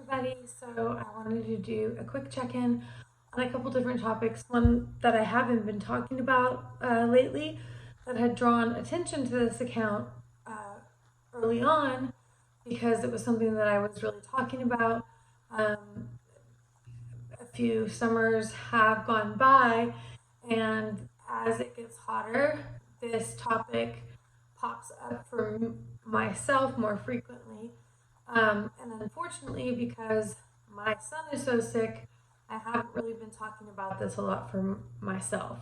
everybody. So I wanted to do a quick check-in on a couple different topics. One that I haven't been talking about lately that had drawn attention to this account early on because it was something that I was really talking about. A few summers have gone by, and as it gets hotter, this topic pops up for myself more frequently. And unfortunately, because my son is so sick, I haven't really been talking about this a lot for myself.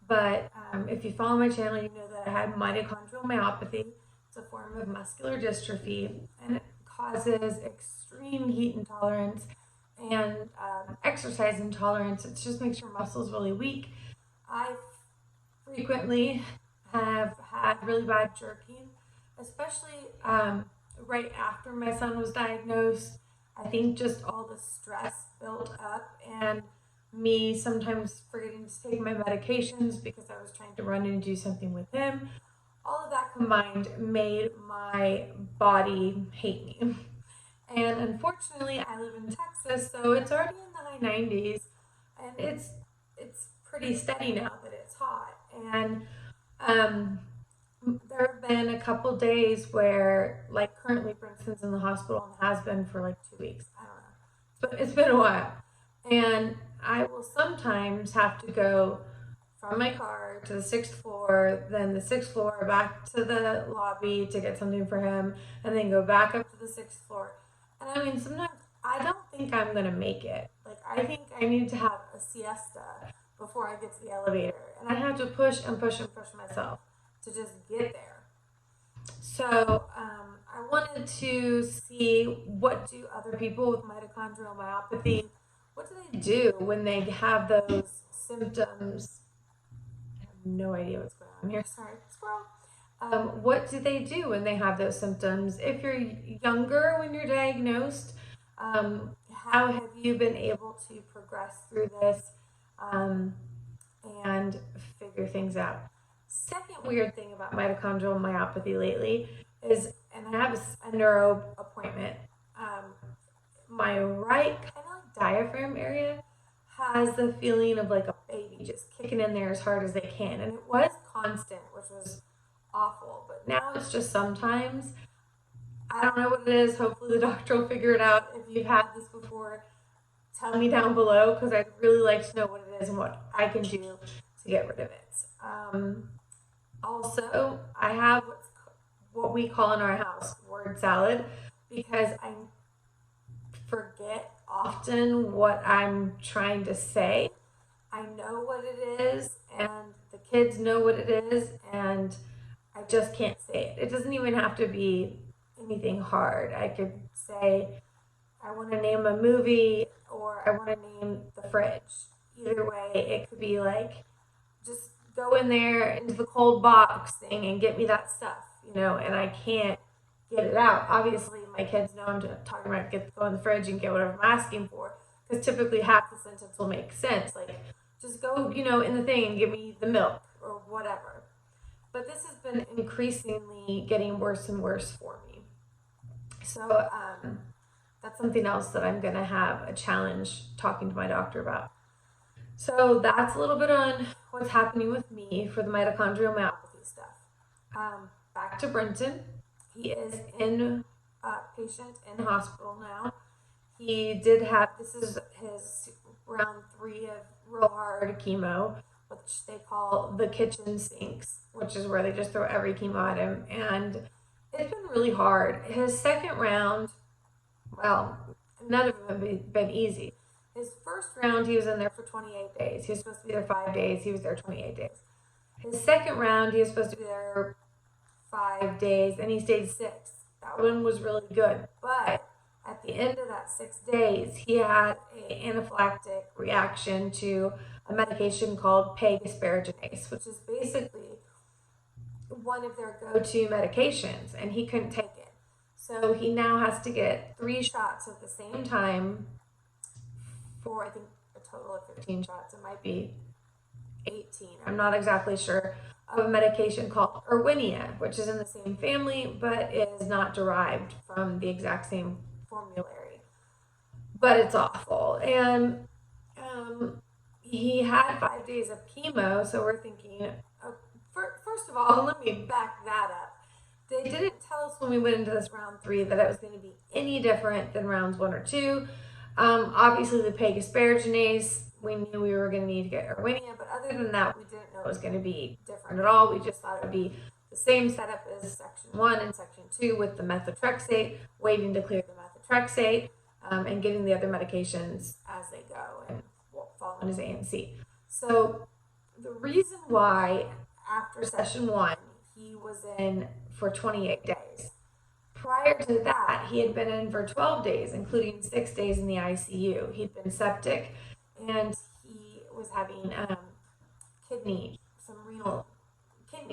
But if you follow my channel, you know that I had mitochondrial myopathy. It's a form of muscular dystrophy, and it causes extreme heat intolerance and exercise intolerance. It just makes your muscles really weak. I frequently have had really bad jerking, especially right after my son was diagnosed. I think just all the stress built up and me sometimes forgetting to take my medications because I was trying to run and do something with him. All of that combined made my body hate me. And unfortunately, I live in Texas, so it's already in the high 90s, and it's pretty steady now that it's hot. And there have been a couple days where, like currently, Princeton's in the hospital and has been for like 2 weeks. I don't know, but it's been a while. And I will sometimes have to go from my car to the 6th floor, then the 6th floor back to the lobby to get something for him, and then go back up to the 6th floor. And I mean, sometimes I don't think I'm gonna make it. Like, I think I need to have a siesta before I get to the elevator, and I have to push and push and push myself to just get there. So I wanted to see, what do other people with mitochondrial myopathy, what do they do when they have those symptoms? I have no idea what's going on here. Sorry, squirrel. What do they do when they have those symptoms? If you're younger when you're diagnosed, how have you been able to progress through this and figure things out? Second weird thing about mitochondrial myopathy lately is, and I have a neuro appointment, my right kind of like diaphragm area has the feeling of like a baby just kicking in there as hard as they can. And it was constant, which was awful. But now it's just sometimes. I don't know what it is. Hopefully the doctor will figure it out. If you've had this before, tell me down below, because I'd really like to know what it is and what I can do to get rid of it. Also, I have what we call in our house word salad, because I forget often what I'm trying to say. I know what it is, and the kids know what it is, and I just can't say it. It doesn't even have to be anything hard. I could say, I want to name a movie, or I want to name the fridge. Either way, it could be like, just go in there into the cold box thing and get me that stuff, and I can't get it out. Obviously, my kids know I'm talking about go in the fridge and get whatever I'm asking for, because typically half the sentence will make sense. Like, just go, in the thing and give me the milk or whatever. But this has been increasingly getting worse and worse for me. So that's something else that I'm going to have a challenge talking to my doctor about. So that's a little bit on what's happening with me for the mitochondrial myopathy stuff. Back to Brenton. He is patient in hospital now. He did have, this is his round 3 of real hard chemo, which they call the kitchen sinks, which is where they just throw every chemo at him. And it's been really hard. His second round, well, none of them have been easy. His first round, he was in there for 28 days. He was supposed to be there 5 days. He was there 28 days. His second round, he was supposed to be there 5 days, and he stayed 6. That one was really good. But at the end of that 6 days, he had an anaphylactic reaction to a medication called PEG asparaginase, which is basically one of their go-to medications, and he couldn't take it. So he now has to get 3 shots at the same time for, I think, a total of 15 shots. It might be 18. I'm not exactly sure, of a medication called Erwinia, which is in the same family, but is not derived from the exact same formulary. but it's awful. And he had 5 days of chemo, so we're thinking, first of all, let me back that up. They didn't tell us when we went into this round 3 that it was going to be any different than rounds 1 or 2. Obviously, the PEG asparaginase, we knew we were going to need to get Erwinia, but other than that, we didn't know it was going to be different at all. We just thought it would be the same setup as section 1 and section 2 with the methotrexate, waiting to clear the methotrexate, and getting the other medications as they go and following his ANC. So the reason why after session 1 he was in for 28 days. Prior to that, he had been in for 12 days, including 6 days in the ICU. He'd been septic, and he was having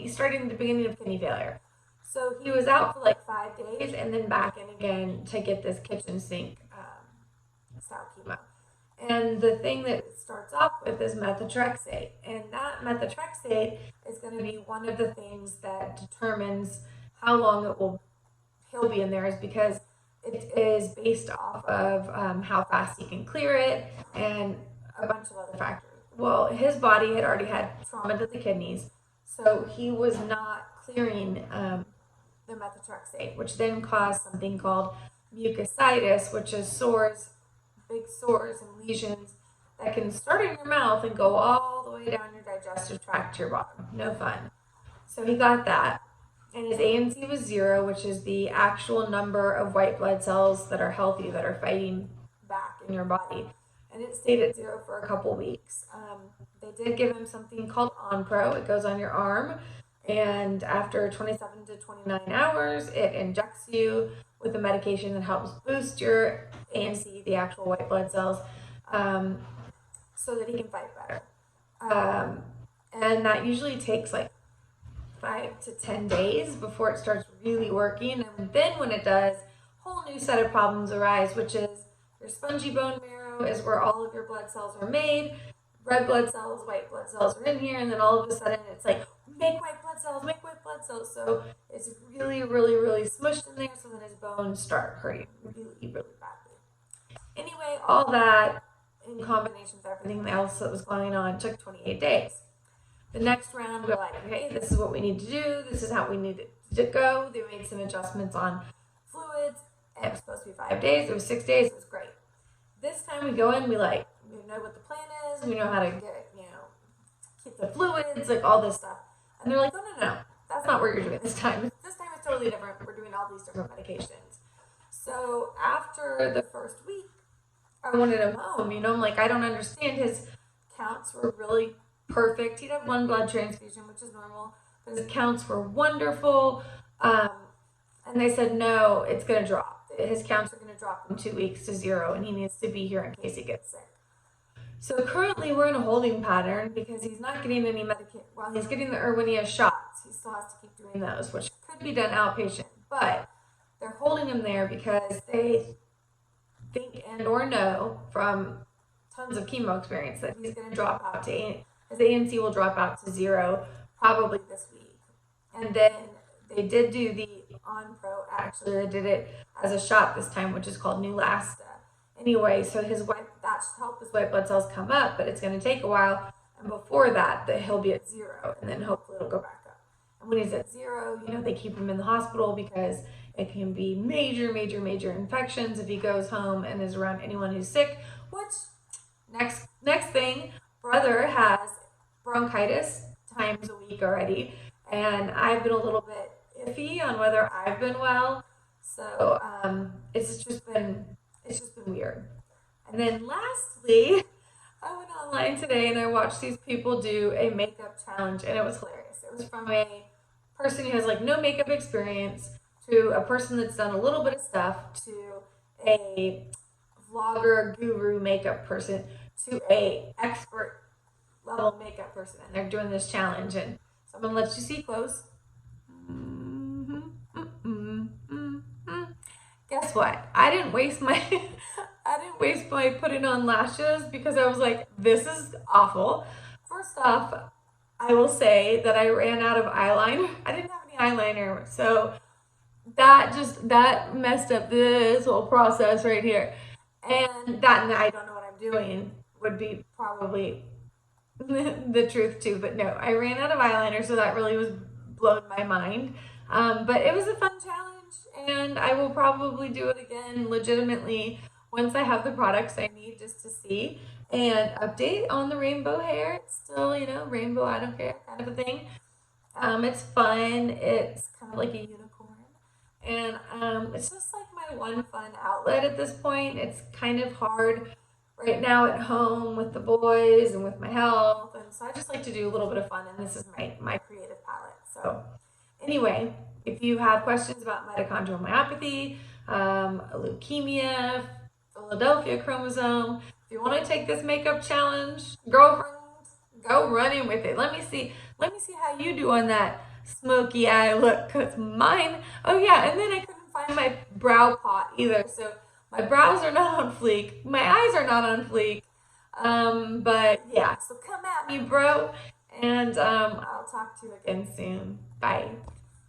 starting at the beginning of kidney failure. So he was out for like 5 days and then back in again to get this kitchen sink style chemo. And the thing that it starts off with is methotrexate. And that methotrexate is going to be one of the things that determines how long he'll be in there, is because it is based off of how fast he can clear it and a bunch of other factors. Well, his body had already had trauma to the kidneys, so he was not clearing the methotrexate, which then caused something called mucositis, which is sores, big sores and lesions that can start in your mouth and go all the way down your digestive tract to your bottom. No fun. So he got that. And his ANC was 0, which is the actual number of white blood cells that are healthy, that are fighting back in your body. And it stayed at 0 for a couple weeks. They did give him something called Onpro. It goes on your arm. And after 27 to 29 hours, it injects you with a medication that helps boost your ANC, the actual white blood cells, so that he can fight better. And that usually takes like 5 to 10 days before it starts really working. And then when it does, a whole new set of problems arise, which is your spongy bone marrow is where all of your blood cells are made. Red blood cells, white blood cells are in here, and then all of a sudden it's like, make white blood cells, make white blood cells. So it's really, really, really smushed in there, so then his bones start hurting really, really badly. Anyway, all that in combination with everything else that was going on took 28 days. The next round, we're like, okay, this is what we need to do. This is how we need it to go. They made some adjustments on fluids. It was supposed to be 5 days. It was 6 days. It was great. This time we go in, we know what the plan is. We know how to get, keep the fluids, like all this stuff. And they're like, no. That's not what you're doing this time. This time is totally different. We're doing all these different medications. So after the first week, I wanted him home. I'm like, I don't understand. His counts were really perfect. He'd have 1 blood transfusion, which is normal, but his counts were wonderful. And they said, no, it's going to drop. His counts are going to drop in 2 weeks to 0, and he needs to be here in case he gets sick. So currently we're in a holding pattern because he's not getting any medication. Well, he's getting the Erwinia shots. He still has to keep doing those, which could be done outpatient. But they're holding him there because they think and or know from tons of chemo experience that he's going to drop out to his ANC will drop out to 0 probably this week. And then they did do the Onpro. Actually, they did it as a shot this time, which is called Neulasta. Anyway, so that should help his white blood cells come up, but it's going to take a while. And before that he'll be at 0, and then hopefully it'll go back up. And when he's at 0, they keep him in the hospital because it can be major, major, major infections if he goes home and is around anyone who's sick. Which next thing, brother has bronchitis times a week already, and I've been a little bit iffy on whether I've been well. So it's just been weird. And then lastly, I went online today and I watched these people do a makeup challenge, and it was hilarious. It was from a person who has like no makeup experience to a person that's done a little bit of stuff to a vlogger guru makeup person to a expert level makeup person, and they're doing this challenge, and someone lets you see close. Guess what? I didn't waste my putting on lashes because I was like, this is awful. First off, I will say that I ran out of eyeliner. I didn't have any eyeliner, so that messed up this whole process right here. And I don't know what I'm doing would be probably the truth too. But no, I ran out of eyeliner, so that really was blown my mind. But it was a fun challenge, and I will probably do it again legitimately once I have the products I need just to see and update on the rainbow hair. It's still, rainbow, I don't care kind of a thing. It's fun. It's kind of like a unicorn. And it's just like my one fun outlet at this point. It's kind of hard right now at home with the boys and with my health. And so I just like to do a little bit of fun. And this is my creative palette. So anyway, if you have questions about mitochondrial myopathy, leukemia, Philadelphia chromosome, if you want to take this makeup challenge, girlfriend, go running with it. Let me see how you do on that smoky eye look, because mine, oh yeah, and then I couldn't find my brow pot either, so my brows are not on fleek, my eyes are not on fleek, but yeah, so come at me, bro, and I'll talk to you again soon. Bye.